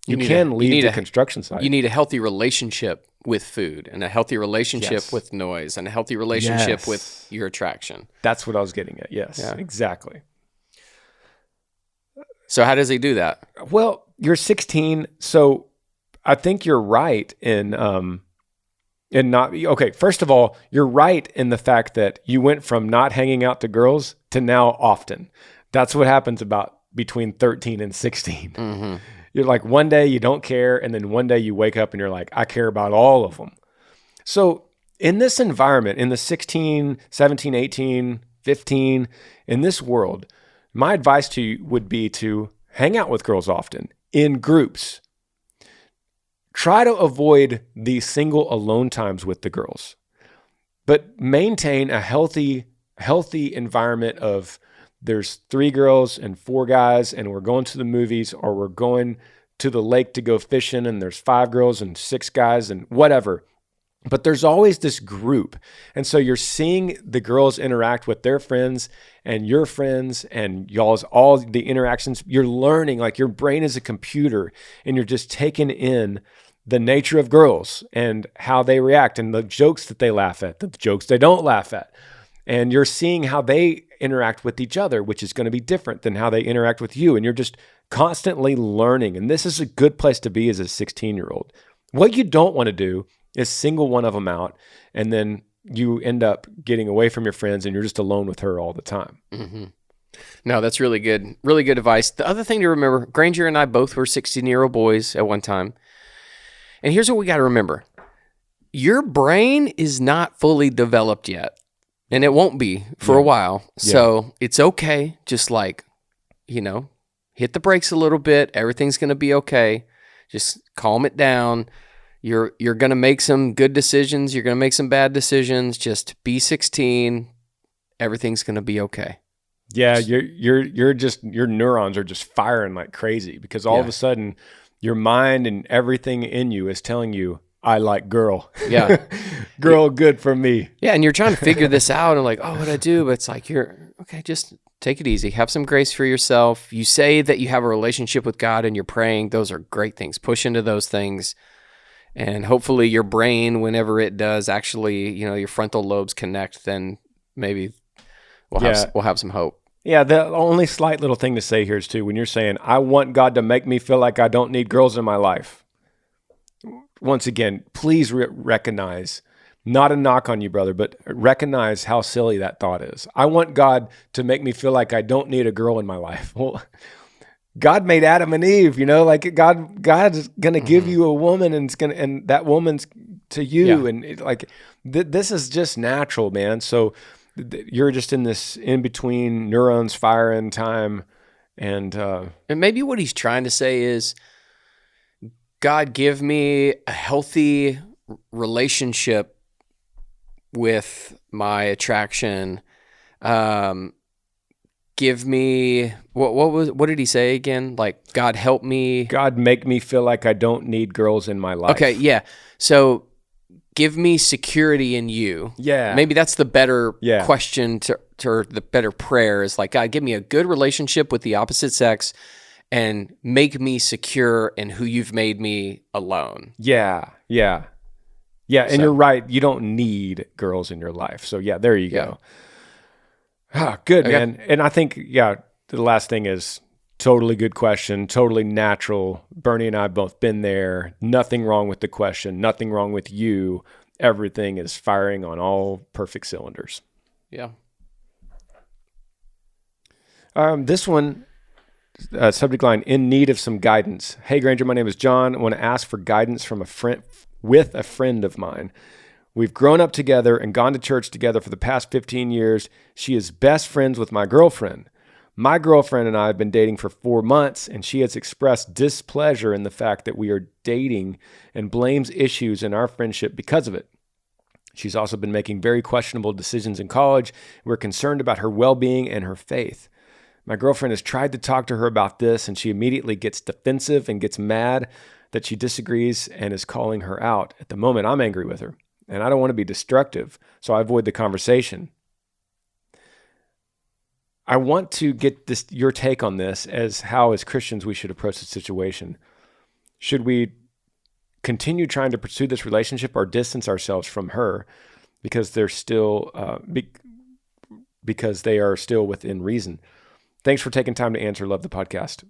You can leave the construction site. You need a healthy relationship with food and a healthy relationship with noise and a healthy relationship with your attraction. That's what I was getting at. Yes, exactly. So how does he do that? Well, you're 16, so I think you're right in not, okay, first of all, you're right in the fact that you went from not hanging out to girls to now often. That's what happens about between 13 and 16. Mm-hmm. You're like, one day you don't care, and then one day you wake up and you're like, I care about all of them. So in this environment, in the 16, 17, 18, 15, in this world, my advice to you would be to hang out with girls often in groups. Try to avoid the single alone times with the girls, but maintain a healthy environment of there's 3 girls and 4 guys and we're going to the movies, or we're going to the lake to go fishing and there's 5 girls and 6 guys and whatever. But there's always this group. And so you're seeing the girls interact with their friends and your friends and y'all's all the interactions. You're learning, like your brain is a computer and you're just taking in the nature of girls and how they react and the jokes that they laugh at, the jokes they don't laugh at. And you're seeing how they interact with each other, which is going to be different than how they interact with you. And you're just constantly learning. And this is a good place to be as a 16-year-old. What you don't want to do is single one of them out, and then you end up getting away from your friends and you're just alone with her all the time. Mm-hmm. No, that's really good. Really good advice. The other thing to remember, Granger and I both were 16-year-old boys at one time. And here's what we got to remember. Your brain is not fully developed yet. And it won't be for a while. So it's okay. Just like, hit the brakes a little bit. Everything's going to be okay. Just calm it down. You're going to make some good decisions. You're going to make some bad decisions. Just be 16. Everything's going to be okay. Yeah, your neurons are just firing like crazy because all of a sudden your mind and everything in you is telling you, I like girl. Yeah. Girl, good for me. Yeah, and you're trying to figure this out and like, what'd I do? But it's like, okay, just take it easy. Have some grace for yourself. You say that you have a relationship with God and you're praying. Those are great things. Push into those things. And hopefully your brain, whenever it does actually, your frontal lobes connect, then maybe we'll have some hope. Yeah, the only slight little thing to say here is too, when you're saying, I want God to make me feel like I don't need girls in my life. Once again, please recognize, not a knock on you, brother, but recognize how silly that thought is. I want God to make me feel like I don't need a girl in my life. Well, God made Adam and Eve, like God's going to give you a woman and that woman's to you. Yeah. And this is just natural, man. So you're just in this in-between neurons firing time. And maybe what he's trying to say is, God, give me a healthy relationship with my attraction. Give me what did he say again? Like, God, help me. God, make me feel like I don't need girls in my life. Okay, yeah. So give me security in you. Yeah. Maybe that's the better question to the better prayer is like, God, give me a good relationship with the opposite sex and make me secure in who you've made me alone. Yeah. And you're right. You don't need girls in your life. So there you go. Good, okay. Man. And I think, the last thing is totally good question, totally natural. Bernie and I both been there. Nothing wrong with the question. Nothing wrong with you. Everything is firing on all perfect cylinders. Yeah. This one, subject line, in need of some guidance. Hey, Granger, my name is John. I want to ask for guidance from a friend of mine. We've grown up together and gone to church together for the past 15 years. She is best friends with my girlfriend. My girlfriend and I have been dating for 4 months, and she has expressed displeasure in the fact that we are dating and blames issues in our friendship because of it. She's also been making very questionable decisions in college. We're concerned about her well-being and her faith. My girlfriend has tried to talk to her about this, and she immediately gets defensive and gets mad that she disagrees and is calling her out. At the moment, I'm angry with her, and I don't want to be destructive, so I avoid the conversation. I want to get your take on this as how, as Christians, we should approach the situation. Should we continue trying to pursue this relationship or distance ourselves from her because they're still because they are still within reason? Thanks for taking time to answer. Love the podcast.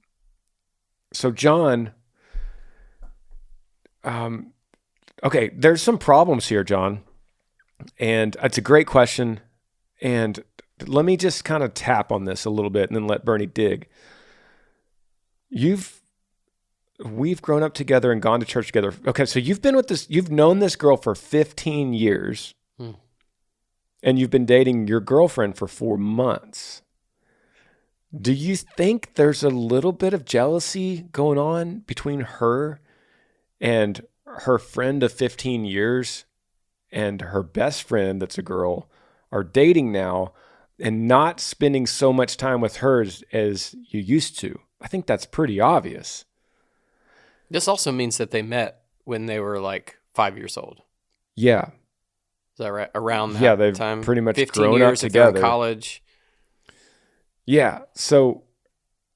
So John, okay, there's some problems here, John, and it's a great question. And let me just kind of tap on this a little bit and then let Bernie dig. We've grown up together and gone to church together. Okay, so you've known this girl for 15 years and you've been dating your girlfriend for 4 months. Do you think there's a little bit of jealousy going on between her and her friend of 15 years and her best friend that's a girl are dating now and not spending so much time with her as you used to? I think that's pretty obvious. This also means that they met when they were like 5 years old. Yeah. Is that right? Around that they've time? pretty much 15 grown years up if they're together. in college. Yeah. So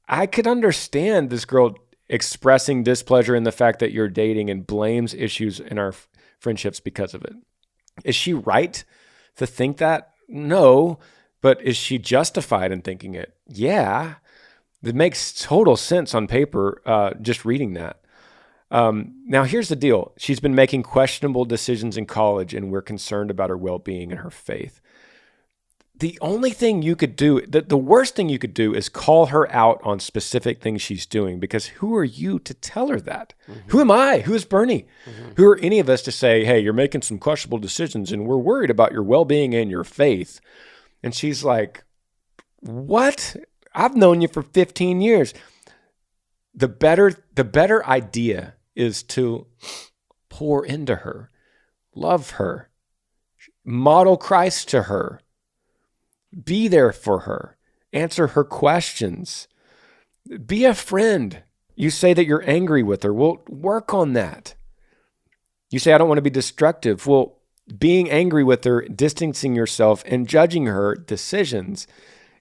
I could understand this girl expressing displeasure in the fact that you're dating and blames issues in our friendships because of it. Is she right to think that? No. But is she justified in thinking it? Yeah. It makes total sense on paper, just reading that. Now, here's the deal. She's been making questionable decisions in college, and we're concerned about her well-being and her faith. The only thing you could do, the worst thing you could do is call her out on specific things she's doing, because who are you to tell her that? Mm-hmm. Who am I? Who is Bernie? Mm-hmm. Who are any of us to say, hey, you're making some questionable decisions and we're worried about your well-being and your faith? And she's like, what? I've known you for 15 years. The better idea is to pour into her, love her, model Christ to her, be there for her, answer her questions, be a friend. You say that you're angry with her. Well, work on that. You say, I don't want to be destructive. Well, being angry with her, distancing yourself, and judging her decisions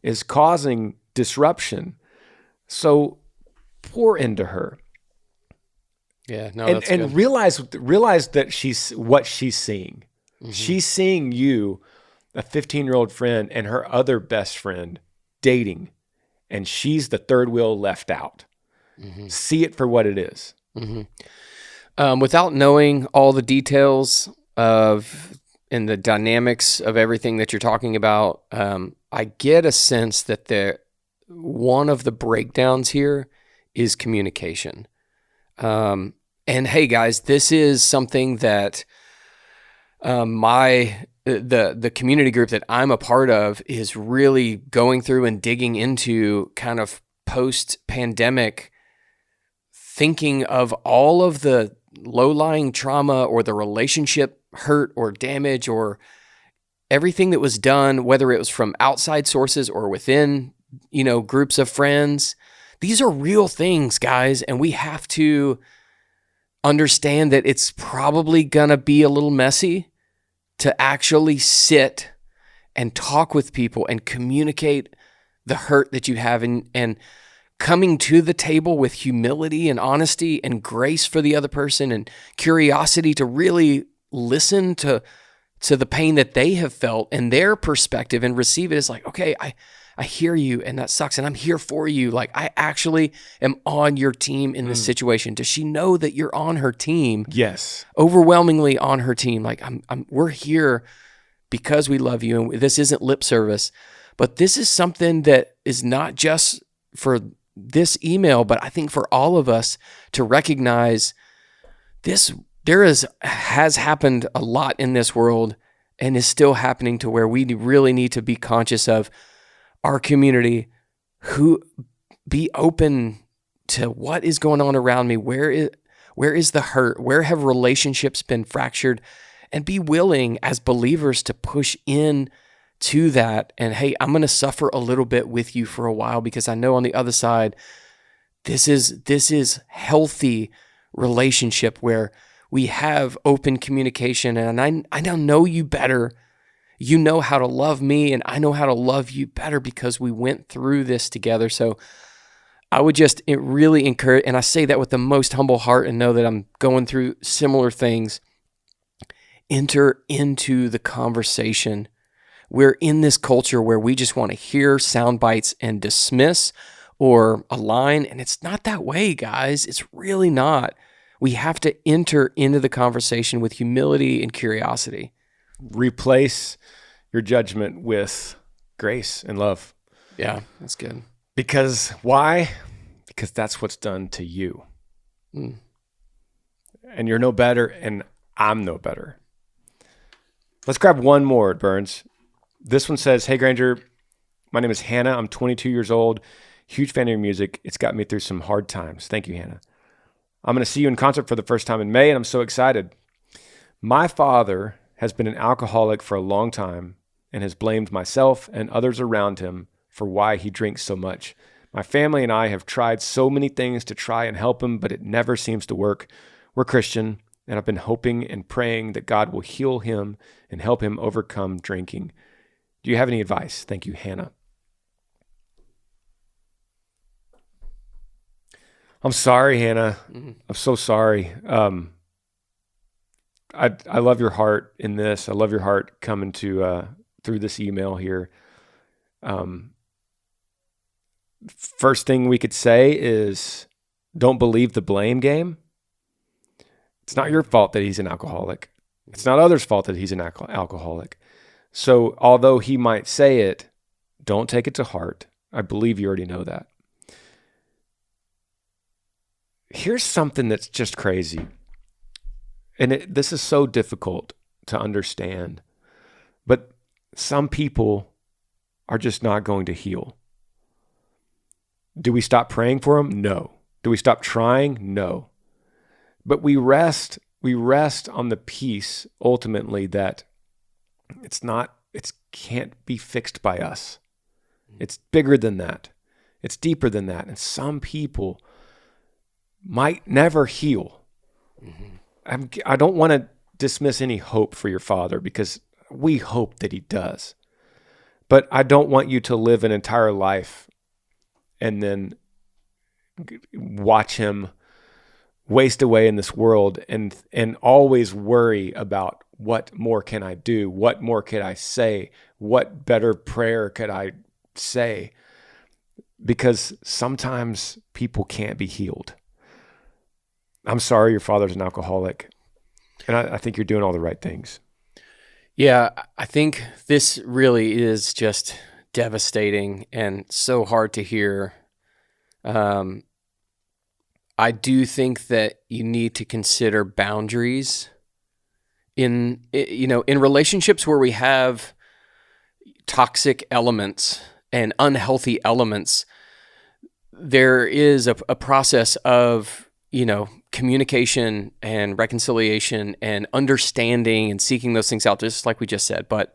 is causing disruption. So pour into her. Yeah, no, and good. realize that she's what she's seeing. Mm-hmm. She's seeing you, a 15-year-old friend, and her other best friend dating, and she's the third wheel left out. Mm-hmm. See it for what it is. Mm-hmm. Without knowing all the details of and the dynamics of everything that you're talking about, I get a sense that one of the breakdowns here is communication. And hey guys, this is something that the community group that I'm a part of is really going through and digging into, kind of post-pandemic, thinking of all of the low-lying trauma or the relationship hurt or damage or everything that was done, whether it was from outside sources or within, groups of friends. These are real things, guys, and we have to understand that it's probably gonna be a little messy to actually sit and talk with people and communicate the hurt that you have, and coming to the table with humility and honesty and grace for the other person and curiosity to really listen to the pain that they have felt and their perspective and receive it as like, okay, I hear you and that sucks and I'm here for you. Like, I actually am on your team in this situation. Does she know that you're on her team? Yes. Overwhelmingly on her team. Like, we're here because we love you, and this isn't lip service, but this is something that is not just for this email, but I think for all of us to recognize this. There has happened a lot in this world and is still happening, to where we really need to be conscious of our community, who be open to what is going on around me. Where is the hurt? Where have relationships been fractured? And be willing as believers to push in to that. And hey, I'm going to suffer a little bit with you for a while because I know on the other side, this is healthy relationship where we have open communication, and I now know you better. You know how to love me, and I know how to love you better because we went through this together. So I would just really encourage, and I say that with the most humble heart and know that I'm going through similar things. Enter into the conversation. We're in this culture where we just want to hear sound bites and dismiss or a line, and it's not that way, guys. It's really not. We have to enter into the conversation with humility and curiosity. Replace your judgment with grace and love. Yeah, that's good. Because why? Because that's what's done to you. And you're no better, and I'm no better. Let's grab one more, Burns. This one says, "Hey, Granger, my name is Hannah. I'm 22 years old. Huge fan of your music. It's got me through some hard times." Thank you, Hannah. "I'm going to see you in concert for the first time in May, and I'm so excited. My father has been an alcoholic for a long time and has blamed myself and others around him for why he drinks so much. My family and I have tried so many things to try and help him, but it never seems to work. We're Christian, and I've been hoping and praying that God will heal him and help him overcome drinking. Do you have any advice? Thank you, Hannah." I'm sorry, Hannah. I'm so sorry. I love your heart in this. I love your heart coming to through this email here. First thing we could say is don't believe the blame game. It's not your fault that he's an alcoholic. It's not others' fault that he's an alcoholic. So although he might say it, don't take it to heart. I believe you already know that. Here's something that's just crazy. And this is so difficult to understand. But some people are just not going to heal. Do we stop praying for them? No. Do we stop trying? No. But we rest on the peace ultimately that it can't be fixed by us. It's bigger than that. It's deeper than that. And some people might never heal. I don't want to dismiss any hope for your father because we hope that he does. But I don't want you to live an entire life and then watch him waste away in this world and always worry about what more can I do? What more could I say? What better prayer could I say? Because sometimes people can't be healed. I'm sorry your father's an alcoholic, and I think you're doing all the right things. Yeah, I think this really is just devastating and so hard to hear. I do think that you need to consider boundaries in relationships where we have toxic elements and unhealthy elements. There is a process of communication and reconciliation and understanding and seeking those things out, just like we just said. But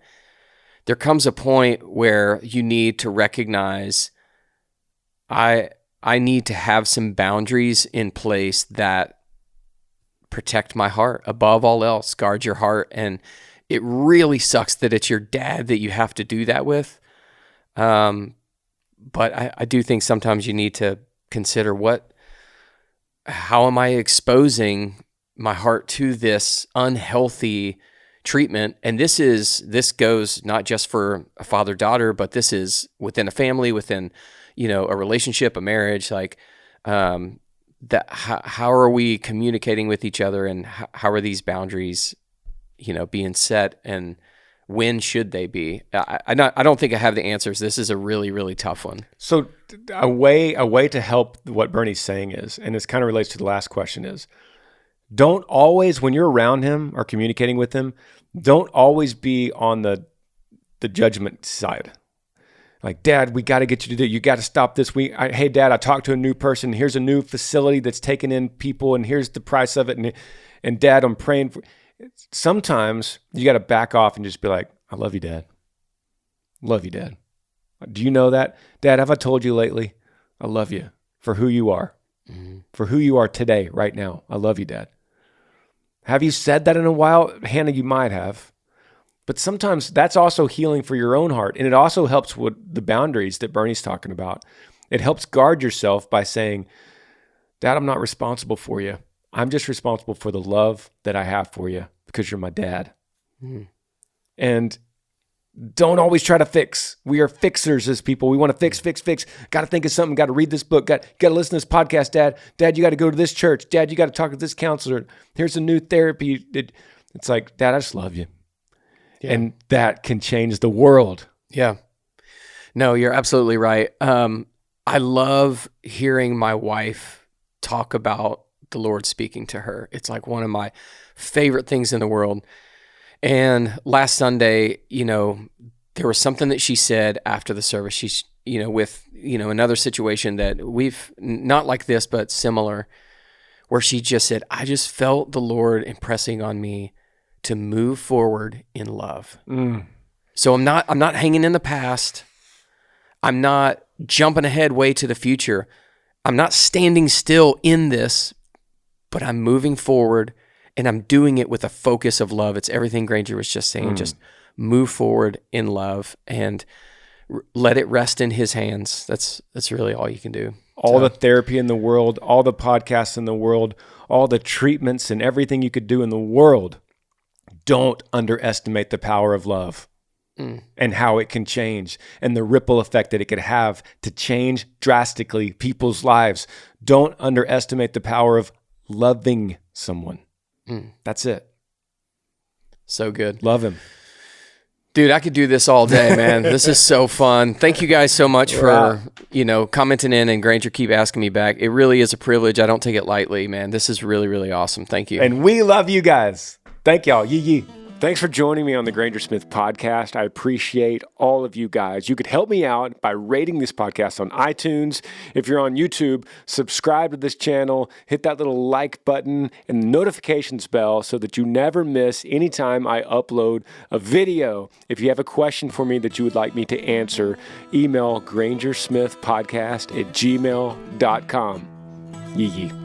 there comes a point where you need to recognize I need to have some boundaries in place that protect my heart above all else, guard your heart. And it really sucks that it's your dad that you have to do that with. But I do think sometimes you need to consider how am I exposing my heart to this unhealthy treatment? And this goes not just for a father-daughter, but this is within a family, within, a relationship, a marriage, how are we communicating with each other, and how are these boundaries, being set, and when should they be? I don't think I have the answers. This is a really, really tough one. So a way to help what Bernie's saying is, and this kind of relates to the last question, is don't always, when you're around him or communicating with him, don't always be on the judgment side. Like, Dad, we got to get you to you got to stop this. Hey, Dad, I talked to a new person. Here's a new facility that's taking in people, and here's the price of it. And Dad, I'm praying for. Sometimes you got to back off and just be like, I love you, Dad. Love you, Dad. Do you know that? Dad, have I told you lately? I love you for who you are, for who you are today, right now. I love you, Dad. Have you said that in a while? Hannah, you might have. But sometimes that's also healing for your own heart. And it also helps with the boundaries that Bernie's talking about. It helps guard yourself by saying, Dad, I'm not responsible for you. I'm just responsible for the love that I have for you because you're my dad. And don't always try to fix. We are fixers as people. We want to fix. Got to think of something. Got to read this book. Got to listen to this podcast, Dad. Dad, you got to go to this church. Dad, you got to talk to this counselor. Here's a new therapy. It's like, Dad, I just love you. Yeah. And that can change the world. Yeah. No, you're absolutely right. I love hearing my wife talk about the Lord speaking to her. It's like one of my favorite things in the world. And last Sunday, there was something that she said after the service. She's, with, another situation that we've, not like this, but similar, where she just said, I just felt the Lord impressing on me to move forward in love. So I'm not hanging in the past. I'm not jumping ahead way to the future. I'm not standing still in this, but I'm moving forward, and I'm doing it with a focus of love. It's everything Granger was just saying. Just move forward in love and let it rest in his hands. That's really all you can do. All the therapy in the world, all the podcasts in the world, all the treatments and everything you could do in the world. Don't underestimate the power of love and how it can change and the ripple effect that it could have to change drastically people's lives. Don't underestimate the power of loving someone. That's it. So good. Love him. Dude, I could do this all day, man. This is so fun. Thank you guys so much for, commenting in, and Granger keep asking me back. It really is a privilege. I don't take it lightly, man. This is really, really awesome. Thank you. And we love you guys. Thank y'all. Yee. Thanks for joining me on the Granger Smith Podcast. I appreciate all of you guys. You could help me out by rating this podcast on iTunes. If you're on YouTube, subscribe to this channel, hit that little like button and the notifications bell so that you never miss any time I upload a video. If you have a question for me that you would like me to answer, email grangersmithpodcast@gmail.com. Yee.